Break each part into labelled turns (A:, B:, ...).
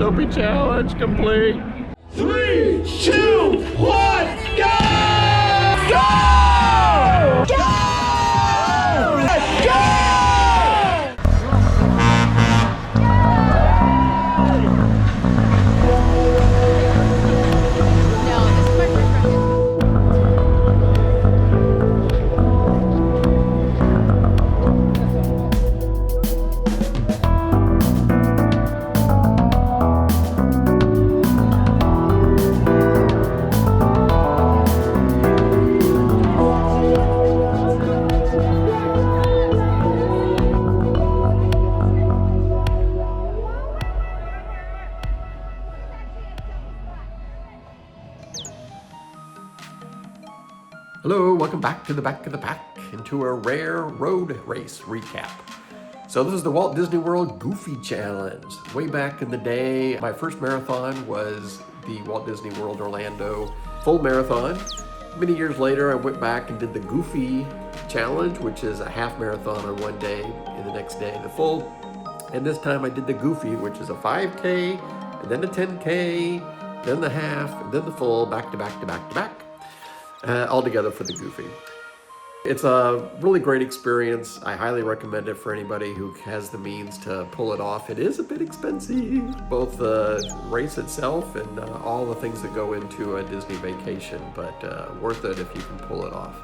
A: Dopey challenge complete. 3, 2, 1, go! Go! Go! Let's go! Hello, welcome back to the back of the pack into a rare road race recap. So this is the Walt Disney World Goofy Challenge. Way back in the day, my first marathon was the Walt Disney World Orlando full marathon. Many years later, I went back and did the Goofy Challenge, which is a half marathon on one day and the next day the full. And this time I did the Goofy, which is a 5K, and then the 10K, then the half, and then the full, back to back to back to back. All together for the Goofy. It's a really great experience. I highly recommend it for anybody who has the means to pull it off. It is a bit expensive, both the race itself and all the things that go into a Disney vacation, but worth it if you can pull it off.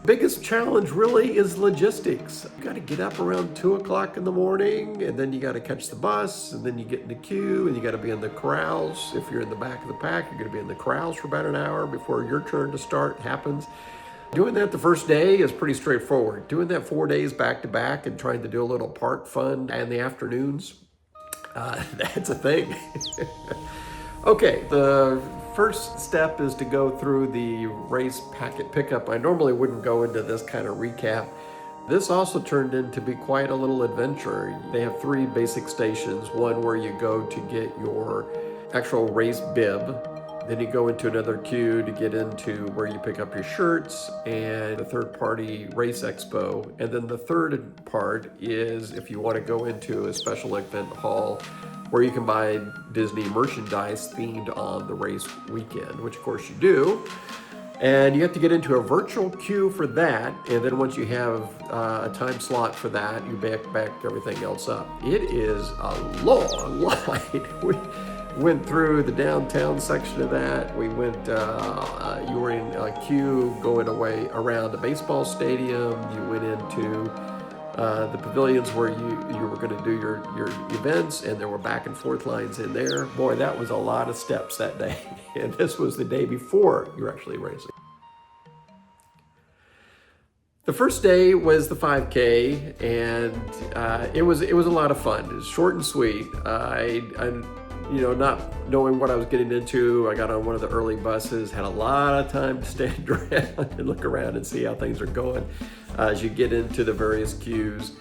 A: Biggest challenge really is logistics. You got to get up around 2 o'clock in the morning, and then you got to catch the bus, and then you get in the queue, and you got to be in the corrals. If you're in the back of the pack, you're going to be in the corrals for about an hour before your turn to start happens. Doing that the first day is pretty straightforward. Doing that 4 days back to back and trying to do a little park fun in the afternoons, that's a thing. Okay, the first step is to go through the race packet pickup. I normally wouldn't go into this kind of recap. This also turned into be quite a little adventure. They have 3 basic stations. One where you go to get your actual race bib. Then you go into another queue to get into where you pick up your shirts and the third-party race expo. And then the third part is if you want to go into a special event hall where you can buy Disney merchandise themed on the race weekend, which of course you do. And you have to get into a virtual queue for that. And then once you have a time slot for that, you back everything else up. It is a long line. We went through the downtown section of that. We went, you were in a queue going away around the baseball stadium. You went into the pavilions where you were going to do your events, and there were back and forth lines in there. Boy, that was a lot of steps that day. And this was the day before you're actually racing. The first day was the 5K, and it was a lot of fun. It was short and sweet. I not knowing what I was getting into, I got on one of the early buses, had a lot of time to stand around and look around and see how things are going as you get into the various queues.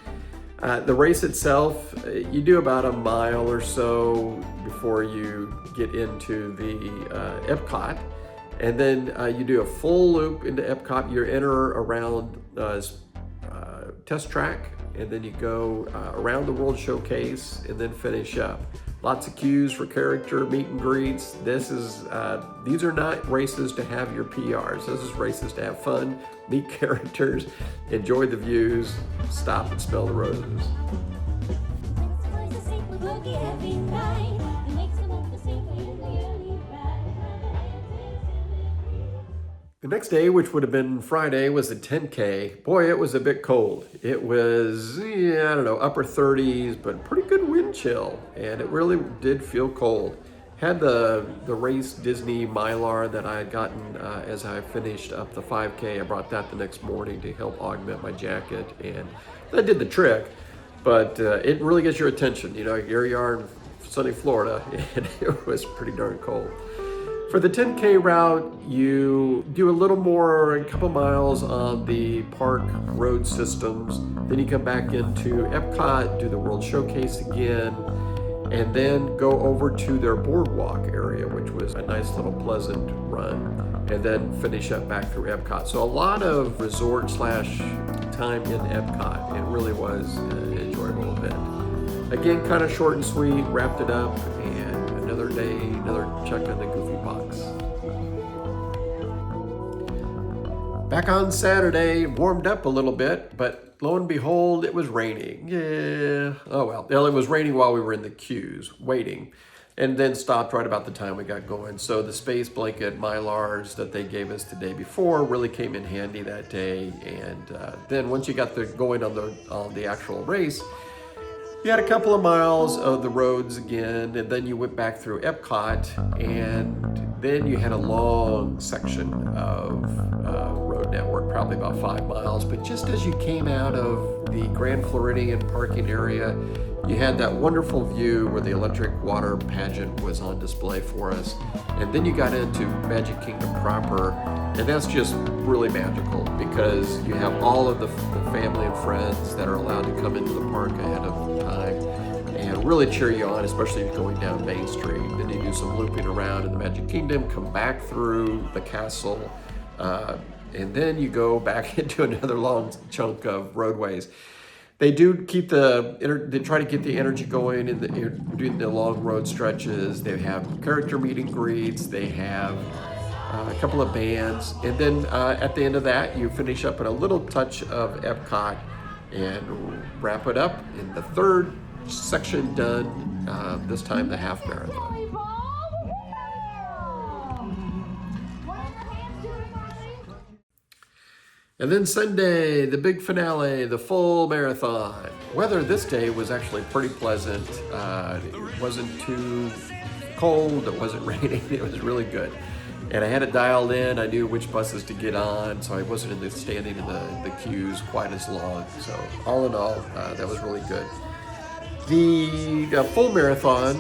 A: The race itself, you do about a mile or so before you get into the Epcot. And then you do a full loop into Epcot. You enter around Test Track, and then you go around the World Showcase and then finish up. Lots of queues for character meet and greets. These are not races to have your PRs. This is races to have fun, meet characters, enjoy the views, stop and smell the roses. The next day, which would have been Friday, was the 10K. Boy, it was a bit cold. It was, upper 30s, but pretty good wind chill. And it really did feel cold. Had the race Disney Mylar that I had gotten as I finished up the 5K. I brought that the next morning to help augment my jacket. And that did the trick, but it really gets your attention. Here you are in sunny Florida, and it was pretty darn cold. For the 10K route, you do a little more, a couple miles on the park road systems. Then you come back into Epcot, do the World Showcase again, and then go over to their boardwalk area, which was a nice little pleasant run, and then finish up back through Epcot. So a lot of resort / time in Epcot. It really was an enjoyable event. Again, kind of short and sweet, wrapped it up, and another day, another check on the Goofy box. Back on Saturday, warmed up a little bit, but lo and behold, it was raining. Yeah, oh well, it was raining while we were in the queues, waiting, and then stopped right about the time we got going. So the space blanket Mylars that they gave us the day before really came in handy that day. And then once you got going on the actual race, you had a couple of miles of the roads again, and then you went back through Epcot, and then you had a long section of road network, probably about 5 miles. But just as you came out of the Grand Floridian parking area, you had that wonderful view where the electric water pageant was on display for us. And then you got into Magic Kingdom proper, and that's just really magical because you have all of the family and friends that are allowed to come into the park ahead of time and really cheer you on, especially if you're going down Main Street. Then you do some looping around in the Magic Kingdom, come back through the castle, and then you go back into another long chunk of roadways. They do keep they try to get the energy going doing the long road stretches. They have character meet and greets. They have a couple of bands. And then at the end of that, you finish up in a little touch of Epcot and wrap it up in the third section done, this time the half marathon. And then Sunday, the big finale, the full marathon. Weather this day was actually pretty pleasant. It wasn't too cold, it wasn't raining, it was really good. And I had it dialed in, I knew which buses to get on, so I wasn't standing in the queues quite as long. So all in all, that was really good. The full marathon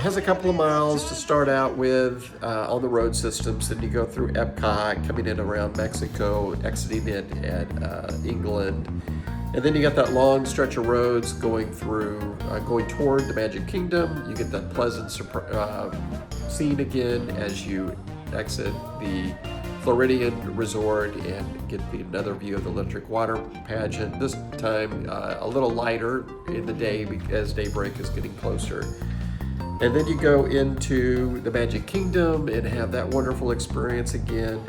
A: has a couple of miles to start out with on the road systems. Then you go through Epcot, coming in around Mexico, exiting it at England. And then you got that long stretch of roads going toward the Magic Kingdom. You get that pleasant scene again as you exit the Floridian Resort and get another view of the electric water pageant. This time a little lighter in the day as daybreak is getting closer. And then you go into the Magic Kingdom and have that wonderful experience again.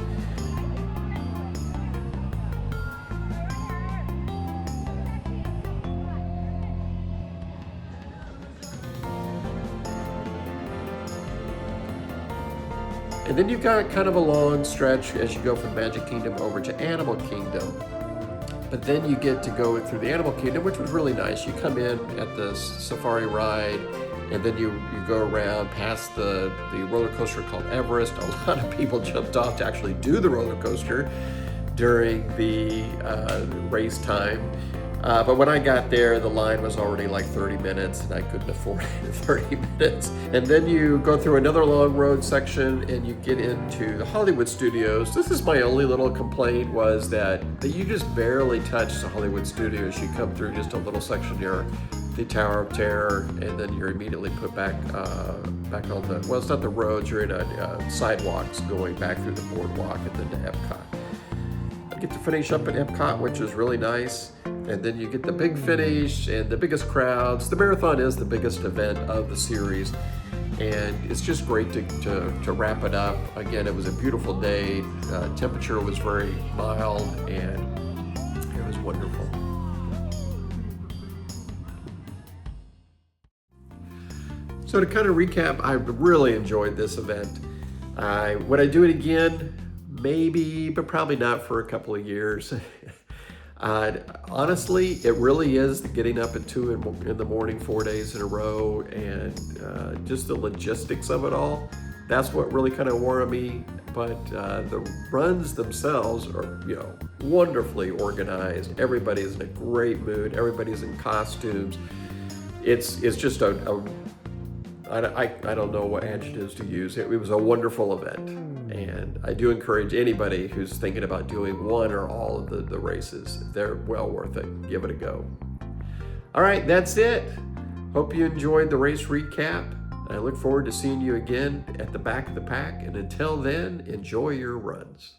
A: And then you've got kind of a long stretch as you go from Magic Kingdom over to Animal Kingdom. But then you get to go through the Animal Kingdom, which was really nice. You come in at the safari ride, and then you go around past the roller coaster called Everest. A lot of people jumped off to actually do the roller coaster during the race time. But when I got there, the line was already like 30 minutes and I couldn't afford 30 minutes. And then you go through another long road section and you get into the Hollywood Studios. This is my only little complaint, was that you just barely touch the Hollywood Studios. You come through just a little section near the Tower of Terror, and then you're immediately put back on the, well, it's not the roads, you're in sidewalks going back through the boardwalk and then to Epcot. You get to finish up at Epcot, which is really nice. And then you get the big finish and the biggest crowds. The marathon is the biggest event of the series, and it's just great to wrap it up. Again, it was a beautiful day. Temperature was very mild, and it was wonderful. So to kind of recap, I really enjoyed this event. Would I do it again? Maybe, but probably not for a couple of years. Honestly, it really is getting up at 2 in the morning 4 days in a row, and just the logistics of it all. That's what really kind of wore on me. But the runs themselves are, wonderfully organized. Everybody's in a great mood. Everybody's in costumes. It's just I don't know what adjectives to use. It was a wonderful event, and I do encourage anybody who's thinking about doing one or all of the races. They're well worth it. Give it a go. All right, that's it. Hope you enjoyed the race recap. I look forward to seeing you again at the back of the pack, and until then, enjoy your runs.